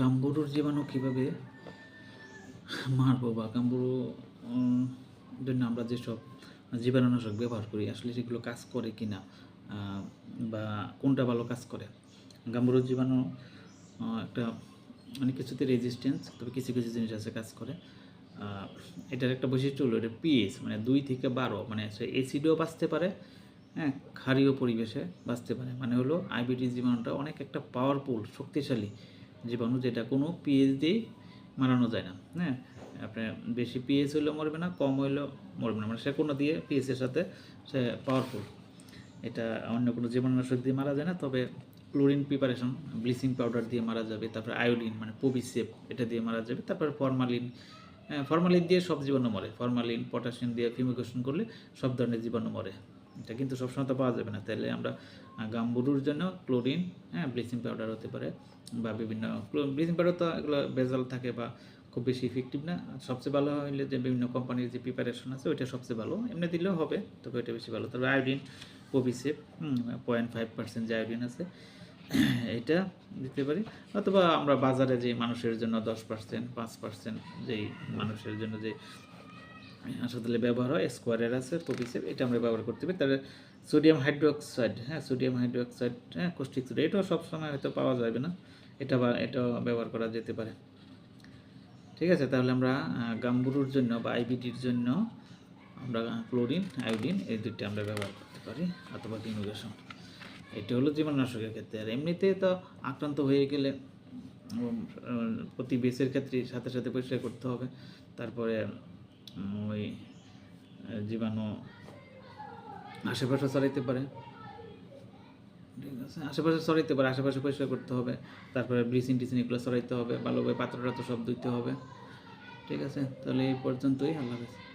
গাম্বুরুর জীবাণু কীভাবে মারবো বা গাম্বুরু জন্য আমরা যেসব জীবাণুনাশক ব্যবহার করি আসলে সেগুলো কাজ করে কি না, বা কোনটা ভালো কাজ করে। গাম্বুরুর জীবাণু একটা অনেক কিছুতে রেজিস্ট্যান্স, তবে কিছু কিছু জিনিস আছে কাজ করে। এটার একটা বৈশিষ্ট্য হলো এটা পিএইচ মানে 2 থেকে 12, মানে সে অ্যাসিডও বাঁচতে পারে, হ্যাঁ, ক্ষারীয় পরিবেশে বাঁচতে পারে। মানে হলো আইবিডি জীবাণুটা অনেক একটা পাওয়ারফুল শক্তিশালী জীবাণু, যেটা কোনো পিএইচ দিয়েই মারানো যায় না। হ্যাঁ, আপনার বেশি পিএইচ হলেও মরবে না, কম হইলেও মরবে না, মানে সে কোনো দিয়ে পিএইচের সাথে সে পাওয়ারফুল। এটা অন্য কোনো জীবাণুনাশক দিয়ে মারা যায় না, তবে ক্লোরিন প্রিপারেশন, ব্লিচিং পাউডার দিয়ে মারা যাবে, তারপর আয়োডিন মানে পবিসেপ এটা দিয়ে মারা যাবে, তারপর ফরমালিন, ফরমালিন দিয়ে সব জীবাণু মরে। ফরমালিন পটাশিয়াম দিয়ে ফিউমিগেশন করলে সব ধরনের জীবাণু মরে। এটা কিন্তু সবসময় তো পাওয়া যাবে না, তাহলে আমরা গাম্বুরুর জন্য ক্লোরিন, হ্যাঁ, ব্লিচিং পাউডার হতে পারে, বা বিভিন্ন ব্লিচিং পাউডার তো এগুলো ভেজাল থাকে বা খুব বেশি ইফেক্টিভ না। সবচেয়ে ভালো হইলে যে বিভিন্ন কোম্পানির যে প্রিপারেশন আছে ওইটা সবচেয়ে ভালো, এমনি দিলেও হবে, তবে ওইটা বেশি ভালো। তবে আয়োডিন পবিসেপ 0.5% যে আয়োডিন আছে এটা দিতে পারি, অথবা আমরা বাজারে যে মানুষের জন্য 10%, 5% যেই মানুষের জন্য যে হাসপাতালে ব্যবহার হয় স্কোয়ারের আছে পবিসেপ, এটা আমরা ব্যবহার করতে পারি। তাহলে সোডিয়াম হাইড্রোক্সাইড, হ্যাঁ, সোডিয়াম হাইড্রোক্সাইড, হ্যাঁ, কস্টিক সোডিয়া, এটাও সবসময় হয়তো পাওয়া যাবে না, এটাও ব্যবহার করা যেতে পারে। ঠিক আছে, তাহলে আমরা গাম্বুরুর জন্য বা আইবিডির জন্য আমরা ক্লোরিন, আয়োডিন এই দুইটা আমরা ব্যবহার করতে পারি, অথবা ফিউমিগেশন। এটা হলো জীবাণুনাশকের ক্ষেত্রে। আর এমনিতে তো আক্রান্ত হয়ে গেলে প্রতি বেসের ক্ষেত্রে সাথে সাথে পরিষ্কার করতে হবে। তারপরে ওই জীবাণু আশেপাশে ছড়াইতে পারে, ঠিক আছে, আশেপাশে ছড়াইতে পারে, আশেপাশে পরিষ্কার করতে হবে। তারপরে ব্লিচিং টিচিং এগুলো ছড়াইতে হবে, ভালোভাবে পাত্রটা তো সব ধুইতে হবে। ঠিক আছে, তাহলে এই পর্যন্তই। আল্লাহ হাফেজ।